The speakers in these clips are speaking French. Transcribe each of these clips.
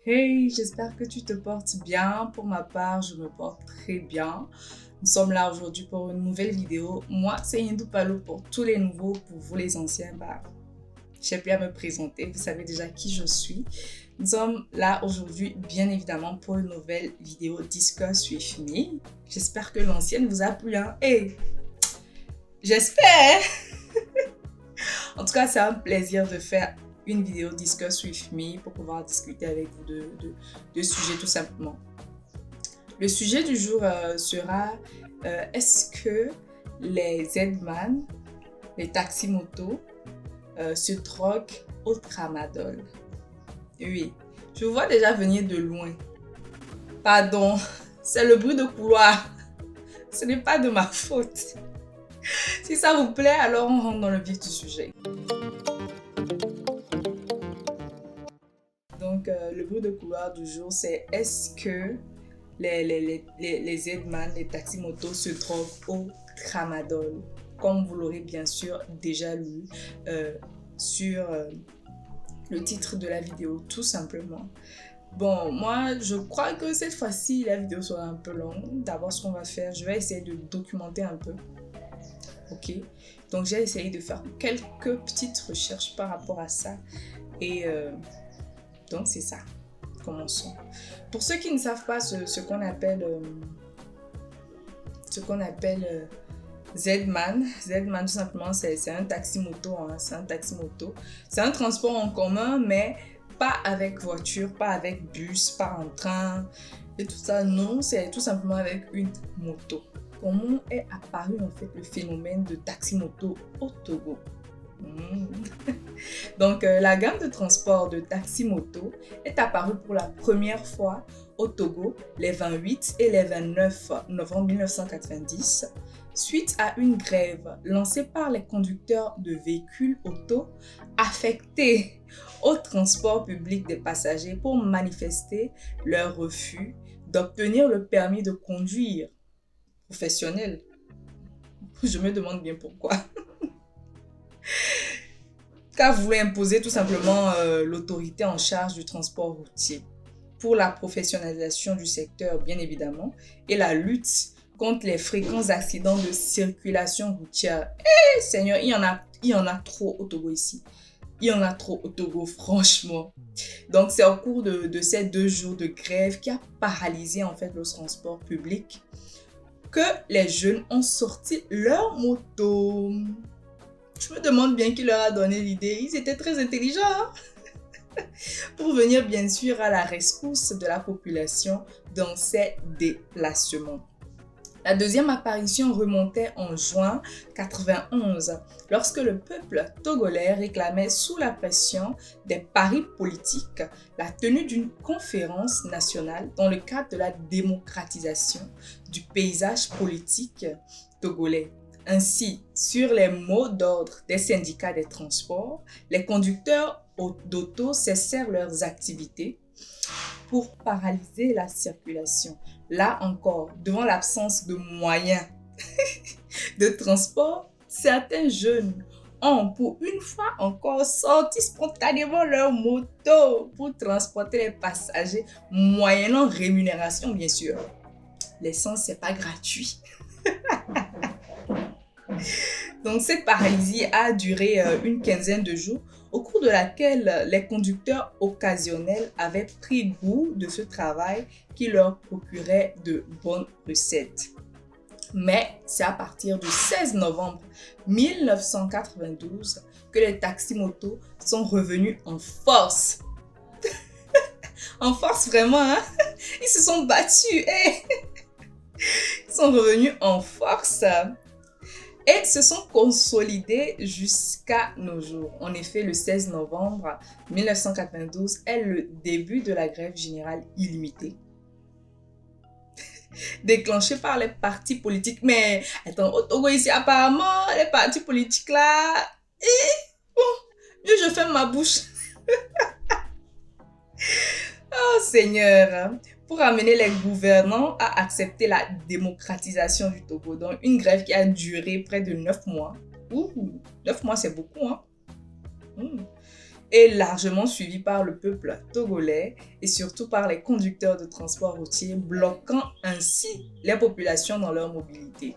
Hey, j'espère que tu te portes bien. Pour ma part, je me porte très bien. Nous sommes là aujourd'hui pour une nouvelle vidéo. Moi, c'est Hindou Palo pour tous les nouveaux. Pour vous les anciens, j'ai plus à me présenter. Vous savez déjà qui je suis. Nous sommes là aujourd'hui, bien évidemment, pour une nouvelle vidéo Discuss with Me. J'espère que l'ancienne vous a plu. Hey, j'espère. En tout cas, c'est un plaisir de faire une vidéo Discuss with Me pour pouvoir discuter avec vous de sujets tout simplement. Le sujet du jour sera est-ce que les Z-Man, les taximotos, se droguent au tramadol? Oui, je vous vois déjà venir de loin. Pardon, c'est le bruit de couloir. Ce n'est pas de ma faute. Si ça vous plaît, alors on rentre dans le vif du sujet. Donc, le bruit de couloir du jour, c'est est-ce que les Z-Man, les taximotos se droguent au tramadol? Comme vous l'aurez bien sûr déjà lu sur le titre de la vidéo, tout simplement. Bon, moi, je crois que cette fois-ci, la vidéo sera un peu longue. D'abord, ce qu'on va faire, je vais essayer de documenter un peu. Ok? Donc, j'ai essayé de faire quelques petites recherches par rapport à ça. Et donc, c'est ça. Commençons. Pour ceux qui ne savent pas ce qu'on appelle Z-Man, tout simplement, c'est un taxi-moto. C'est un taxi-moto. C'est un transport en commun, mais pas avec voiture, pas avec bus, pas en train et tout ça. Non, c'est tout simplement avec une moto. Comment est apparu en fait le phénomène de taxi-moto au Togo? Donc, la gamme de transport de taxi-moto est apparue pour la première fois au Togo les 28 et les 29 novembre 1990, suite à une grève lancée par les conducteurs de véhicules auto affectés au transport public des passagers pour manifester leur refus d'obtenir le permis de conduire professionnel. Je me demande bien pourquoi. Qu'a voulu imposer tout simplement l'autorité en charge du transport routier pour la professionnalisation du secteur, bien évidemment, et la lutte contre les fréquents accidents de circulation routière. Eh, Seigneur, il y en a trop au Togo ici. Il y en a trop au Togo, franchement. Donc, c'est au cours de ces 2 jours de grève qui a paralysé en fait le transport public que les jeunes ont sorti leur moto. Je me demande bien qui leur a donné l'idée. Ils étaient très intelligents pour venir bien sûr à la rescousse de la population dans ces déplacements. La deuxième apparition remontait en juin 91, lorsque le peuple togolais réclamait sous la pression des paris politiques la tenue d'une conférence nationale dans le cadre de la démocratisation du paysage politique togolais. Ainsi, sur les mots d'ordre des syndicats des transports, les conducteurs d'auto cessèrent leurs activités pour paralyser la circulation. Là encore, devant l'absence de moyens de transport, certains jeunes ont pour une fois encore sorti spontanément leur moto pour transporter les passagers moyennant rémunération bien sûr. L'essence, c'est pas gratuit. Donc cette paralysie a duré une quinzaine de jours, au cours de laquelle les conducteurs occasionnels avaient pris goût de ce travail qui leur procurait de bonnes recettes. Mais c'est à partir du 16 novembre 1992 que les taxis-motos sont revenus en force. En force vraiment, hein? Ils se sont battus. Ils sont revenus en force et se sont consolidés jusqu'à nos jours. En effet, le 16 novembre 1992 est le début de la grève générale illimitée déclenchée par les partis politiques. Mais attends, au Togo ici, apparemment, les partis politiques là, bon, mieux je ferme ma bouche. Oh Seigneur, pour amener les gouvernants à accepter la démocratisation du Togo. Donc une grève qui a duré près de 9 mois. Ouh, 9 mois c'est beaucoup, hein. est largement suivi par le peuple togolais et surtout par les conducteurs de transport routier, bloquant ainsi les populations dans leur mobilité.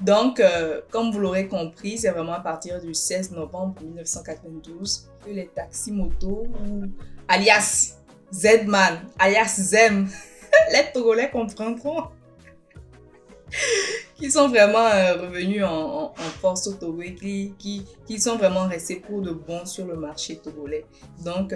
Donc, comme vous l'aurez compris, c'est vraiment à partir du 16 novembre 1992 que les taxis-motos, alias Z-Man, alias Zem, les Togolais comprendront, qui sont vraiment revenus en force au Togo et qui sont vraiment restés pour de bon sur le marché togolais. Donc,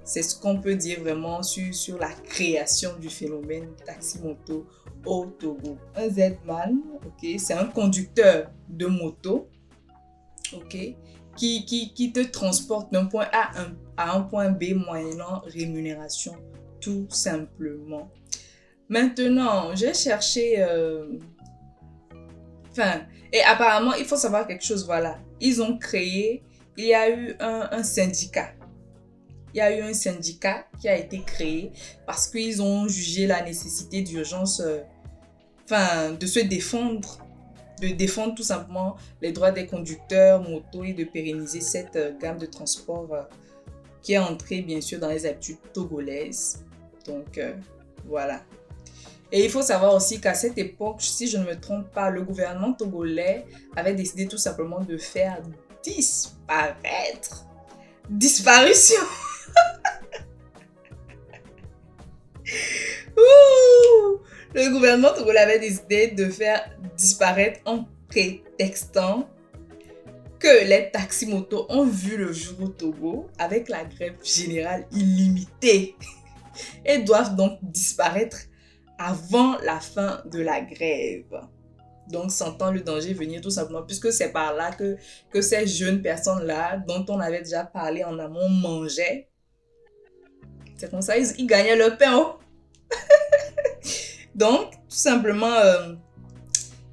c'est ce qu'on peut dire vraiment sur la création du phénomène taxi-moto au Togo. Un Z-Man, ok, c'est un conducteur de moto, ok, qui te transporte d'un point A à un point B moyennant rémunération, tout simplement. Maintenant, j'ai cherché... et apparemment, il faut savoir quelque chose, voilà. Ils ont créé... Il y a eu un syndicat. Il y a eu un syndicat qui a été créé parce qu'ils ont jugé la nécessité d'urgence, de se défendre, de défendre tout simplement les droits des conducteurs moto et de pérenniser cette gamme de transport qui est entrée bien sûr dans les habitudes togolaises. Donc voilà. Et il faut savoir aussi qu'à cette époque, si je ne me trompe pas, le gouvernement togolais avait décidé tout simplement de faire disparition. Le gouvernement togolais avait décidé de faire disparaître en prétextant que les taxis-motos ont vu le jour au Togo avec la grève générale illimitée et doivent donc disparaître avant la fin de la grève. Donc, sentant le danger venir tout simplement, puisque c'est par là que ces jeunes personnes-là, dont on avait déjà parlé en amont, mangeaient. C'est comme ça, ils gagnaient leur pain. Oh. Donc, tout simplement,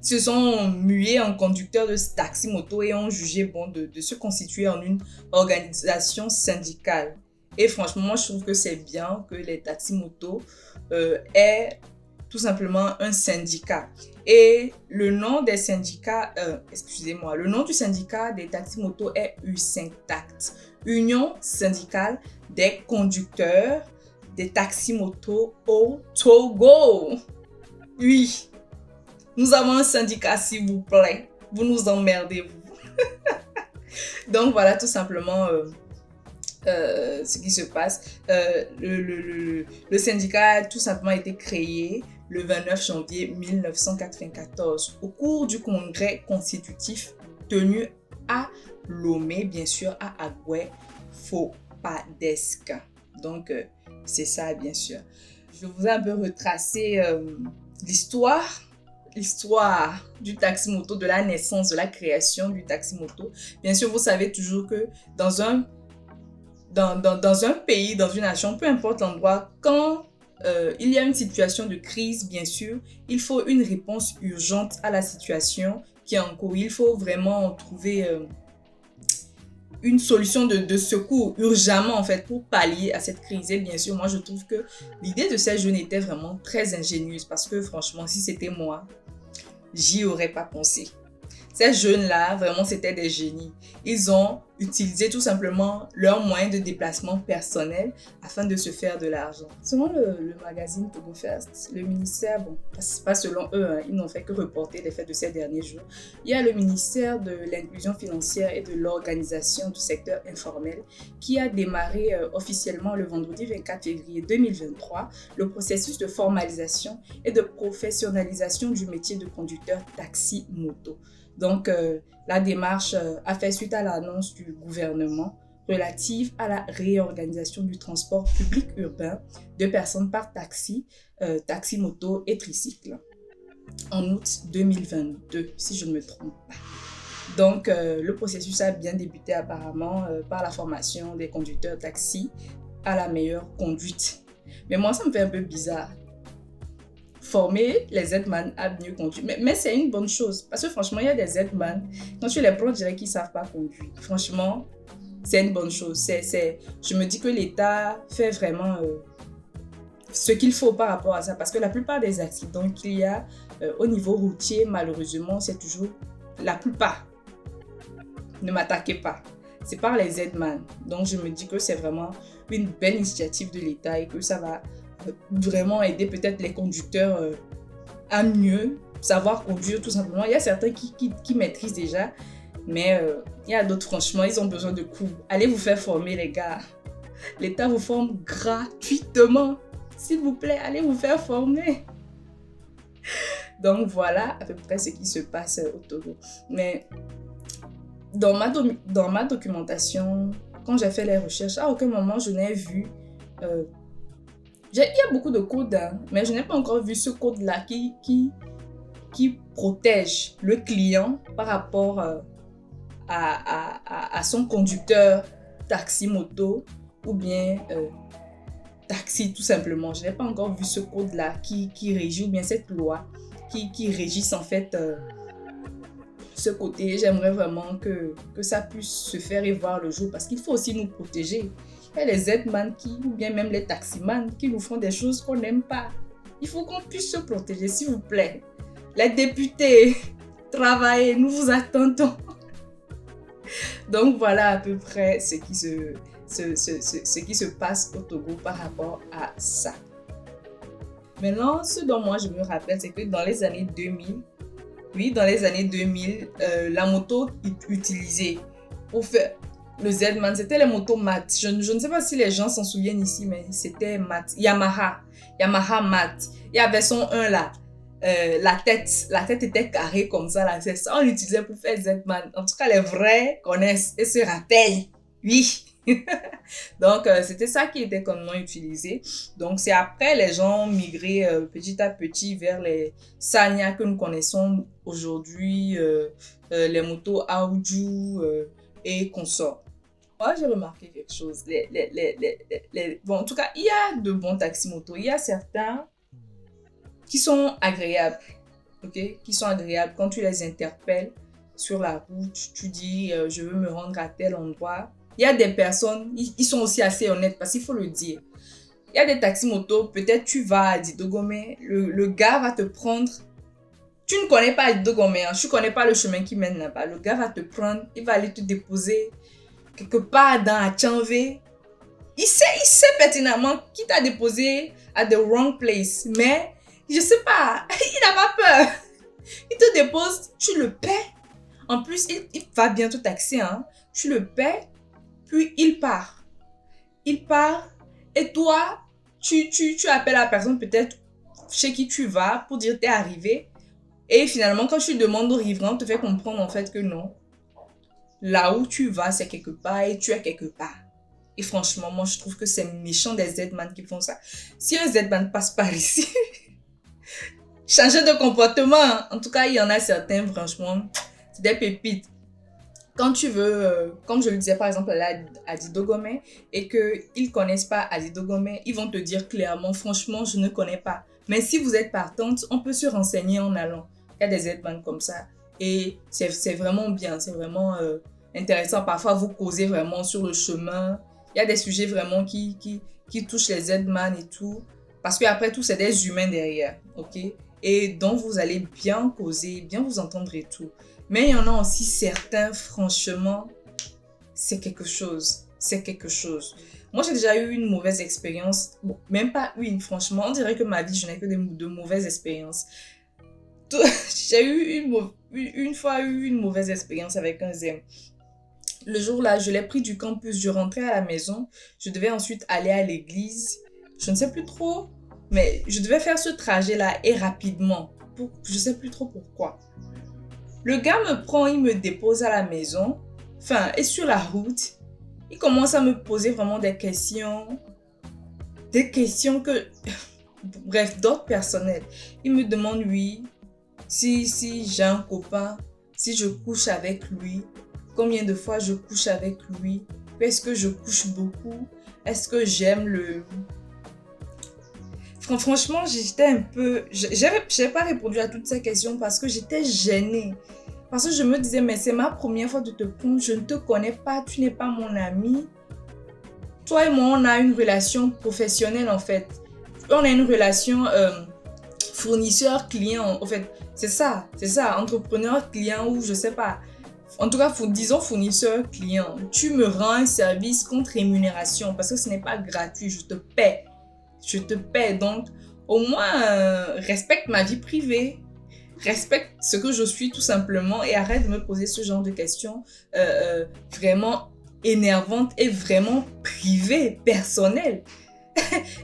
ils se sont mués en conducteurs de taxi-moto et ont jugé bon de se constituer en une organisation syndicale. Et franchement, moi, je trouve que c'est bien que les taxi-motos aient tout simplement un syndicat. Et le nom des syndicats, le nom du syndicat des taxi-motos est U5TACT, Union syndicale des conducteurs des taxi-motos au Togo. Oui, nous avons un syndicat, s'il vous plaît. Vous nous emmerdez, vous. Donc voilà tout simplement ce qui se passe. Le syndicat a tout simplement été créé le 29 janvier 1994 au cours du congrès constitutif tenu à Lomé, bien sûr à Agoué Fopadesque. Donc c'est ça bien sûr. Je vous ai un peu retracé l'histoire du taxi-moto, de la naissance, de la création du taxi-moto. Bien sûr, vous savez toujours que dans un pays, dans une nation, peu importe l'endroit, quand il y a une situation de crise, bien sûr, il faut une réponse urgente à la situation qui est en cours. Il faut vraiment trouver une solution de secours urgemment en fait pour pallier à cette crise. Et bien sûr, moi je trouve que l'idée de ces jeunes était vraiment très ingénieuse parce que franchement, si c'était moi, j'y aurais pas pensé. Ces jeunes-là, vraiment, c'était des génies. Ils ont utilisé tout simplement leurs moyens de déplacement personnel afin de se faire de l'argent. Selon le magazine Togo First, le ministère, bon, pas selon eux, hein, ils n'ont fait que reporter les faits de ces derniers jours. Il y a le ministère de l'inclusion financière et de l'organisation du secteur informel qui a démarré officiellement le vendredi 24 février 2023 le processus de formalisation et de professionnalisation du métier de conducteur taxi-moto. Donc, la démarche a fait suite à l'annonce du gouvernement relative à la réorganisation du transport public urbain de personnes par taxi, taxi-moto et tricycle en août 2022, si je ne me trompe pas. Donc, le processus a bien débuté apparemment par la formation des conducteurs taxi à la meilleure conduite. Mais moi, ça me fait un peu bizarre. Former les Z-Man à mieux conduire. Mais c'est une bonne chose. Parce que franchement, il y a des Z-Man, quand tu les prends, on dirait qu'ils ne savent pas conduire. Franchement, c'est une bonne chose. Je me dis que l'État fait vraiment ce qu'il faut par rapport à ça. Parce que la plupart des accidents qu'il y a au niveau routier, malheureusement, c'est toujours la plupart. ne m'attaquez pas. C'est par les Z-Man. Donc, je me dis que c'est vraiment une belle initiative de l'État et que ça va vraiment aider peut-être les conducteurs à mieux savoir conduire tout simplement. Il y a certains qui maîtrisent déjà, mais il y a d'autres, franchement, ils ont besoin de coups. Allez vous faire former, les gars. L'État vous forme gratuitement. S'il vous plaît, allez vous faire former. Donc voilà à peu près ce qui se passe au Togo. Mais dans ma documentation, quand j'ai fait les recherches, à aucun moment je n'ai vu... il y a beaucoup de codes, hein, mais je n'ai pas encore vu ce code-là qui protège le client par rapport à son conducteur taxi-moto ou bien taxi tout simplement. Je n'ai pas encore vu ce code-là qui régit, ou bien cette loi qui régisse en fait ce côté. J'aimerais vraiment que ça puisse se faire et voir le jour, parce qu'il faut aussi nous protéger. Il y a les Z-man ou bien même les taximans qui nous font des choses qu'on n'aime pas. Il faut qu'on puisse se protéger, s'il vous plaît. Les députés, travaillez, nous vous attendons. Donc voilà à peu près ce qui se passe au Togo par rapport à ça. Maintenant, ce dont moi je me rappelle, c'est que dans les années 2000, la moto utilisée pour faire le Z-Man, c'était les motos mat. Je ne sais pas si les gens s'en souviennent ici, mais c'était mat. Yamaha mat. Il y avait son 1 là. La tête était carrée comme ça là. C'est ça on l'utilisait pour faire Z-Man. En tout cas, les vrais connaissent et se rappellent. Oui. Donc, c'était ça qui était communément utilisé. Donc, c'est après les gens ont migré petit à petit vers les Sanya que nous connaissons aujourd'hui, les motos Aoju et consorts. Moi, j'ai remarqué quelque chose. Bon, en tout cas, il y a de bons taxis-motos. Il y a certains qui sont agréables. Ok? Qui sont agréables. Quand tu les interpelles sur la route, tu dis je veux me rendre à tel endroit. Il y a des personnes, ils sont aussi assez honnêtes parce qu'il faut le dire. Il y a des taxis-motos, peut-être tu vas à Didogomé, le gars va te prendre. Tu ne connais pas Didogomé, hein, tu ne connais pas le chemin qui mène là-bas. Le gars va te prendre, il va aller te déposer quelque part dans Achanvé. Il sait pertinemment qu'il t'a déposé à the wrong place, mais je sais pas, il n'a pas peur. Il te dépose, tu le paies. En plus, il va bientôt taxer, hein. Tu le paies. Puis il part. Il part et toi, tu appelles la personne peut-être chez qui tu vas pour dire t'es arrivé. Et finalement, quand tu demandes au riverain, on te fait comprendre en fait que non. Là où tu vas, c'est quelque part et tu es quelque part. Et franchement, moi, je trouve que c'est méchant des Z-man qui font ça. Si un Z-man passe par ici, changer de comportement. En tout cas, il y en a certains, franchement, c'est des pépites. Quand tu veux, comme je le disais par exemple là à Didogomé, et qu'ils ne connaissent pas à Didogomé, ils vont te dire clairement, franchement, je ne connais pas. Mais si vous êtes partante, on peut se renseigner en allant. Il y a des Z-man comme ça. Et c'est vraiment bien, c'est vraiment intéressant. Parfois, vous causez vraiment sur le chemin. Il y a des sujets vraiment qui touchent les Z-man et tout. Parce qu'après tout, c'est des humains derrière, ok? Et donc, vous allez bien causer, bien vous entendre et tout. Mais il y en a aussi certains, franchement, c'est quelque chose. C'est quelque chose. Moi, j'ai déjà eu une mauvaise expérience. Bon, même pas une, franchement. On dirait que ma vie, je n'ai que de mauvaises expériences. J'ai eu une fois une mauvaise expérience avec un ZEM. Le jour-là, je l'ai pris du campus. Je rentrais à la maison. Je devais ensuite aller à l'église. Je ne sais plus trop. Mais je devais faire ce trajet-là et rapidement. Je ne sais plus trop pourquoi. Le gars me prend, il me dépose à la maison, enfin, et sur la route, il commence à me poser vraiment des questions que, bref, d'autres personnels. Il me demande, oui, si j'ai un copain, si je couche avec lui, combien de fois je couche avec lui, est-ce que je couche beaucoup, est-ce que j'aime le... Franchement, j'étais un peu... J'ai pas répondu à toutes ces questions parce que j'étais gênée. Parce que je me disais, mais c'est ma première fois de te prendre, je ne te connais pas, tu n'es pas mon ami. Toi et moi, on a une relation professionnelle en fait. On a une relation fournisseur-client en fait. C'est ça, entrepreneur-client ou je sais pas. en tout cas, disons fournisseur-client, tu me rends un service contre rémunération parce que ce n'est pas gratuit, je te paie. Je te paie, donc au moins respecte ma vie privée, respecte ce que je suis tout simplement et arrête de me poser ce genre de questions vraiment énervantes et vraiment privées, personnelles.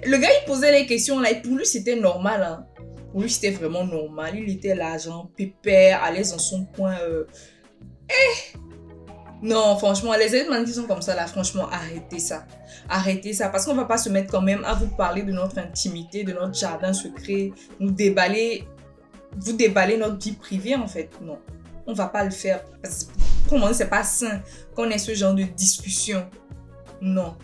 Le gars, il posait les questions là et pour lui, c'était normal. Hein. Pour lui, c'était vraiment normal. Il était là, genre, pépère, à l'aise dans son coin. Non, franchement, les éléments qui sont comme ça, là, franchement, arrêtez ça. Arrêtez ça, parce qu'on va pas se mettre quand même à vous parler de notre intimité, de notre jardin secret, vous déballer notre vie privée, en fait. Non, on va pas le faire. Pour moi, c'est pas sain qu'on ait ce genre de discussion. Non.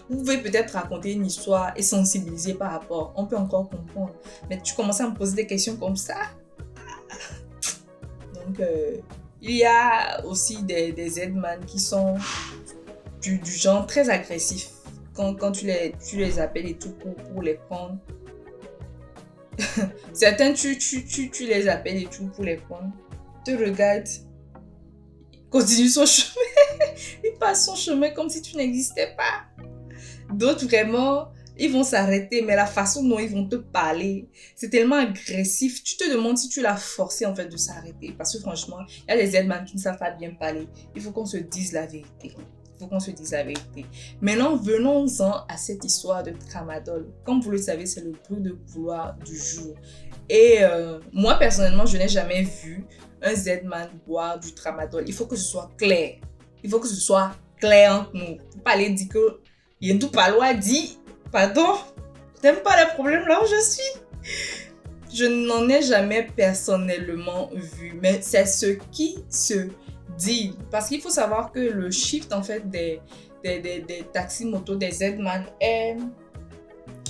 Vous pouvez peut-être raconter une histoire et sensibiliser par rapport. On peut encore comprendre. Mais tu commences à me poser des questions comme ça. Donc, il y a aussi des Zman qui sont du genre très agressif. Quand tu les appelles et tout pour les prendre. Certains, tu les appelles et tout pour les prendre. Te regardent. Continue son chemin. Il passe son chemin comme si tu n'existais pas. D'autres, vraiment, ils vont s'arrêter, mais la façon dont ils vont te parler, c'est tellement agressif. Tu te demandes si tu l'as forcé, en fait, de s'arrêter. Parce que franchement, il y a des Zman qui ne savent pas bien parler. Il faut qu'on se dise la vérité. Maintenant, venons-en à cette histoire de tramadol. Comme vous le savez, c'est le bruit de couloir du jour. Et moi, personnellement, je n'ai jamais vu un Zman boire du tramadol. Il faut que ce soit clair. Il faut que ce soit clair entre nous. Faut pas aller dire que Yentou Palois dit, pardon, t'aimes pas les problèmes là où je suis. Je n'en ai jamais personnellement vu, mais c'est ce qui se dit. Parce qu'il faut savoir que le shift en fait des taxis-motos, des Zman est,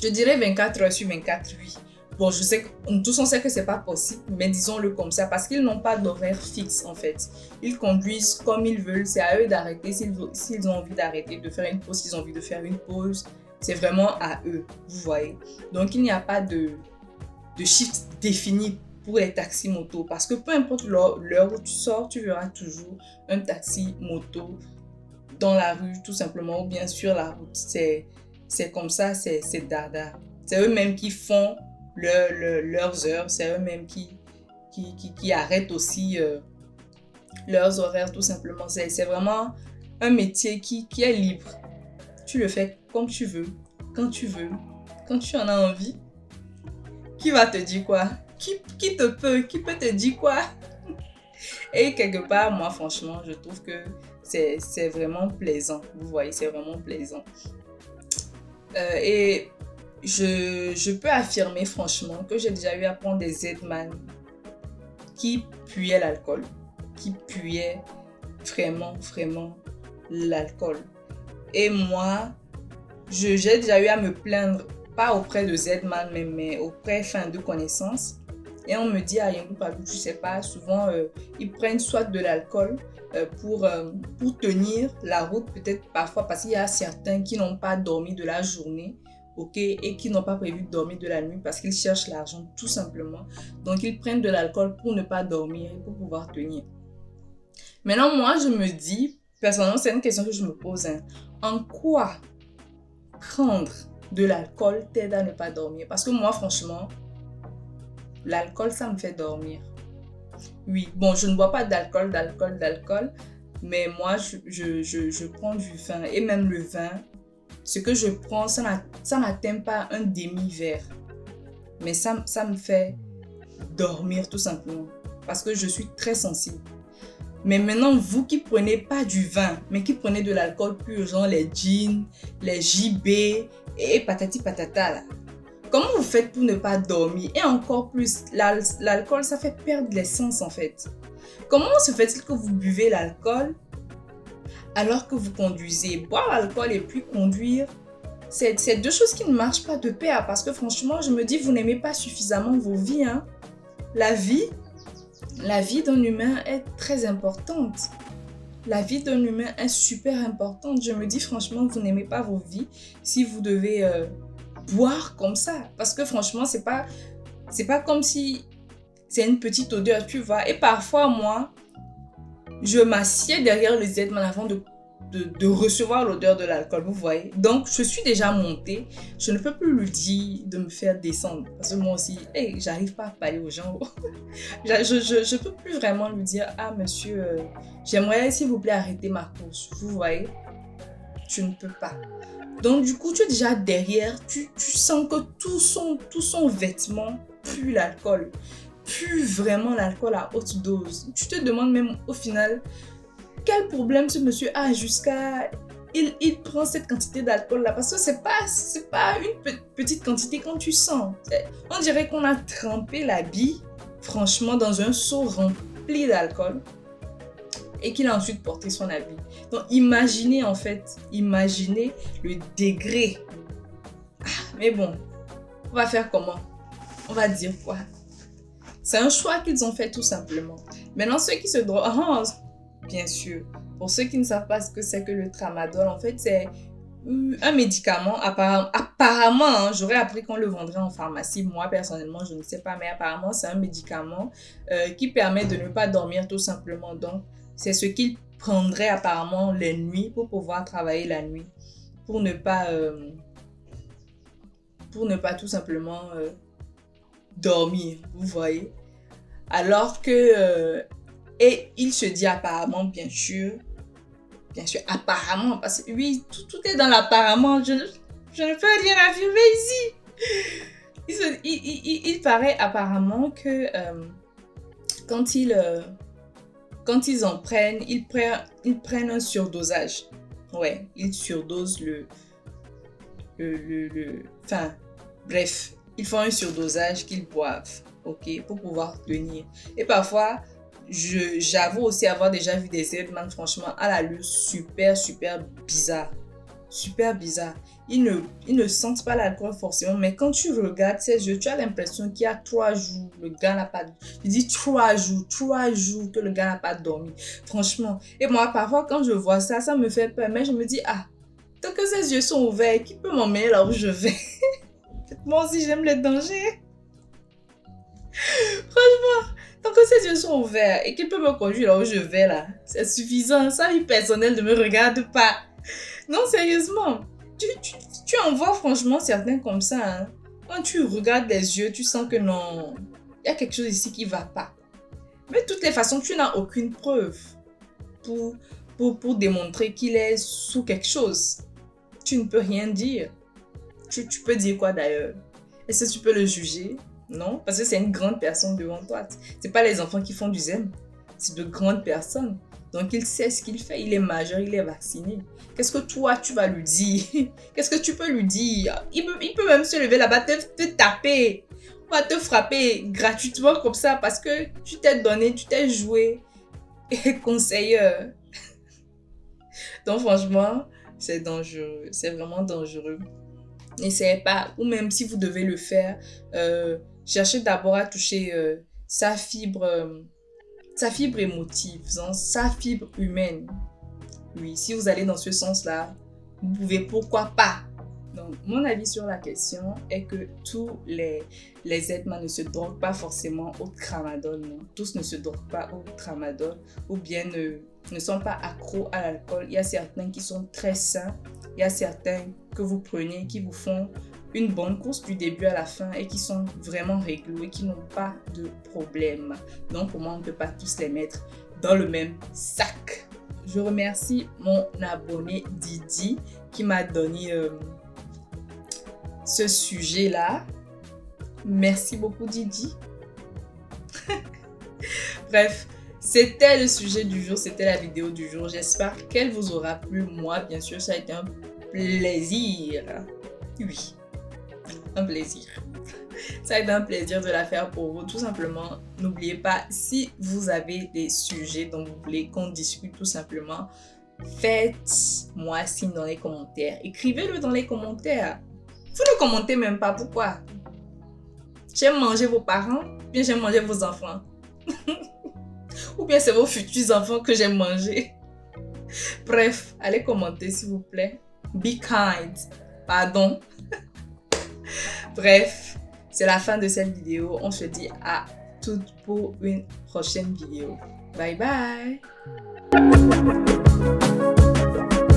je dirais 24 heures sur 24, oui. Bon, je sais que tous on sait que c'est pas possible, mais disons-le comme ça, parce qu'ils n'ont pas d'horaire fixe en fait. Ils conduisent comme ils veulent, c'est à eux d'arrêter s'ils ont envie d'arrêter, de faire une pause, s'ils ont envie de faire une pause. C'est vraiment à eux, vous voyez. Donc il n'y a pas de shift défini pour les taxis-motos, parce que peu importe l'heure où tu sors, tu verras toujours un taxi-moto dans la rue, tout simplement, ou bien sur la route. C'est comme ça, c'est dada. C'est eux-mêmes qui font leurs heures, c'est eux-mêmes qui arrêtent aussi leurs horaires tout simplement. C'est vraiment un métier qui est libre. Tu le fais comme tu veux, quand tu en as envie. Qui va te dire quoi? Qui peut te dire quoi? Et quelque part, moi franchement, je trouve que c'est vraiment plaisant. Vous voyez, c'est vraiment plaisant. Et je peux affirmer franchement que j'ai déjà eu à prendre des Zman qui puaient l'alcool, qui puaient vraiment l'alcool. Et moi, j'ai déjà eu à me plaindre, pas auprès de Zman, mais auprès de connaissances. Et on me dit, ah, Yentou Palois, tu sais pas, souvent, ils prennent soit de l'alcool pour tenir la route, peut-être parfois, parce qu'il y a certains qui n'ont pas dormi de la journée, ok, et qui n'ont pas prévu de dormir de la nuit parce qu'ils cherchent l'argent tout simplement. Donc, ils prennent de l'alcool pour ne pas dormir et pour pouvoir tenir. Maintenant, moi, je me dis, personnellement, c'est une question que je me pose. Hein, en quoi prendre de l'alcool t'aide à ne pas dormir? Parce que moi, franchement, l'alcool, ça me fait dormir. Oui, bon, je ne bois pas d'alcool, mais moi, je prends du vin. Et même le vin, ce que je prends, ça n'atteint pas un demi-verre. Mais ça me fait dormir tout simplement. Parce que je suis très sensible. Mais maintenant, vous qui prenez pas du vin, mais qui prenez de l'alcool pur, genre les gins, les JB et patati patata là. Comment vous faites pour ne pas dormir? Et encore plus, l'alcool, ça fait perdre l'essence en fait. Comment se fait-il que vous buvez l'alcool alors que vous conduisez? Boire l'alcool et puis conduire, c'est deux choses qui ne marchent pas de pair. Parce que franchement, je me dis, vous n'aimez pas suffisamment vos vies. Hein? La vie d'un humain est très importante. La vie d'un humain est super importante. Je me dis, franchement, vous n'aimez pas vos vies si vous devez boire comme ça. Parce que franchement, c'est pas comme si c'est une petite odeur, tu vois. Et parfois, moi, je m'assieds derrière le Z-Man avant de recevoir l'odeur de l'alcool, vous voyez. Donc, je suis déjà montée. Je ne peux plus lui dire de me faire descendre. Parce que moi aussi, hey, j'arrive pas à parler aux gens. je peux plus vraiment lui dire, ah, monsieur, j'aimerais, s'il vous plaît, arrêter ma course. Vous voyez, je ne peux pas. Donc, du coup, tu es déjà derrière. Tu sens que tout son vêtement pue l'alcool. Pue vraiment l'alcool à haute dose. Tu te demandes même, au final, quel problème ce monsieur a jusqu'à... Il prend cette quantité d'alcool là parce que c'est pas une petite quantité quand tu sens. On dirait qu'on a trempé l'habit, franchement, dans un seau rempli d'alcool et qu'il a ensuite porté son habit. Donc imaginez en fait, imaginez le degré. Mais bon, on va faire comment? On va dire quoi? C'est un choix qu'ils ont fait tout simplement. Maintenant, ceux qui se droguent... Bien sûr. Pour ceux qui ne savent pas ce que c'est que le tramadol, en fait, c'est un médicament. Apparemment, hein, j'aurais appris qu'on le vendrait en pharmacie. Moi, personnellement, je ne sais pas, mais apparemment, c'est un médicament qui permet de ne pas dormir tout simplement. Donc, c'est ce qu'il prendrait apparemment les nuits pour pouvoir travailler la nuit. Pour ne pas tout simplement dormir, vous voyez. Alors que... et il se dit apparemment, bien sûr, apparemment, parce que oui, tout est dans l'apparemment, je ne peux rien affirmer ici. Il paraît apparemment que quand ils en prennent, ils prennent un surdosage. Ouais, ils surdosent enfin, bref, ils font un surdosage qu'ils boivent, ok, pour pouvoir tenir. Et parfois, j'avoue aussi avoir déjà vu des Z-Man, franchement, à l'allure super bizarre. Super bizarre. Ils ne sentent pas l'alcool forcément, mais quand tu regardes ses yeux, tu as l'impression qu'il y a 3 jours, le gars n'a pas... Je dis 3 jours que le gars n'a pas dormi. Franchement. Et moi, parfois, quand je vois ça, ça me fait peur, mais je me dis, ah, tant que ses yeux sont ouverts, qui peut m'emmener là où je vais? Moi aussi, j'aime les dangers. Franchement, tant que ses yeux sont ouverts et qu'il peut me conduire là où je vais là, c'est suffisant. Sa vie personnelle ne me regarde pas. Non, sérieusement. Tu en vois franchement certains comme ça. Hein. Quand tu regardes les yeux, tu sens que non, il y a quelque chose ici qui ne va pas. Mais de toutes les façons, tu n'as aucune preuve pour démontrer qu'il est sous quelque chose. Tu ne peux rien dire. Tu peux dire quoi d'ailleurs? Est-ce que tu peux le juger? Non, parce que c'est une grande personne devant toi. C'est pas les enfants qui font du zèle. C'est de grandes personnes. Donc, il sait ce qu'il fait. Il est majeur, il est vacciné. Qu'est-ce que toi, tu vas lui dire? Qu'est-ce que tu peux lui dire? Il peut même se lever là-bas, te taper. On va te frapper gratuitement comme ça parce que tu t'es donné, tu t'es joué conseilleur. Donc, franchement, c'est dangereux. C'est vraiment dangereux. N'essayez pas. Ou même si vous devez le faire, cherchez d'abord à toucher sa fibre émotive, sa fibre humaine. Oui, si vous allez dans ce sens-là, vous pouvez, pourquoi pas. Donc, mon avis sur la question est que tous les Z-Man ne se droguent pas forcément au tramadol, non. Tous ne se droguent pas au tramadol ou bien ne sont pas accros à l'alcool. Il y a certains qui sont très sains. Il y a certains que vous prenez qui vous font une bonne course du début à la fin et qui sont vraiment réglo et qui n'ont pas de problème. Donc, pour moi, on ne peut pas tous les mettre dans le même sac. Je remercie mon abonné Didi qui m'a donné ce sujet-là. Merci beaucoup Didi. Bref, c'était le sujet du jour, c'était la vidéo du jour. J'espère qu'elle vous aura plu. Moi, bien sûr, ça a été un plaisir. Oui, un plaisir. Ça a été un plaisir de la faire pour vous. Tout simplement, n'oubliez pas, si vous avez des sujets dont vous voulez qu'on discute tout simplement, faites-moi signe dans les commentaires. Écrivez-le dans les commentaires. Vous ne commentez même pas. Pourquoi? J'aime manger vos parents, ou bien j'aime manger vos enfants. Ou bien c'est vos futurs enfants que j'aime manger. Bref, allez commenter s'il vous plaît. Be kind. Pardon. Bref, c'est la fin de cette vidéo. On se dit à toutes pour une prochaine vidéo. Bye bye.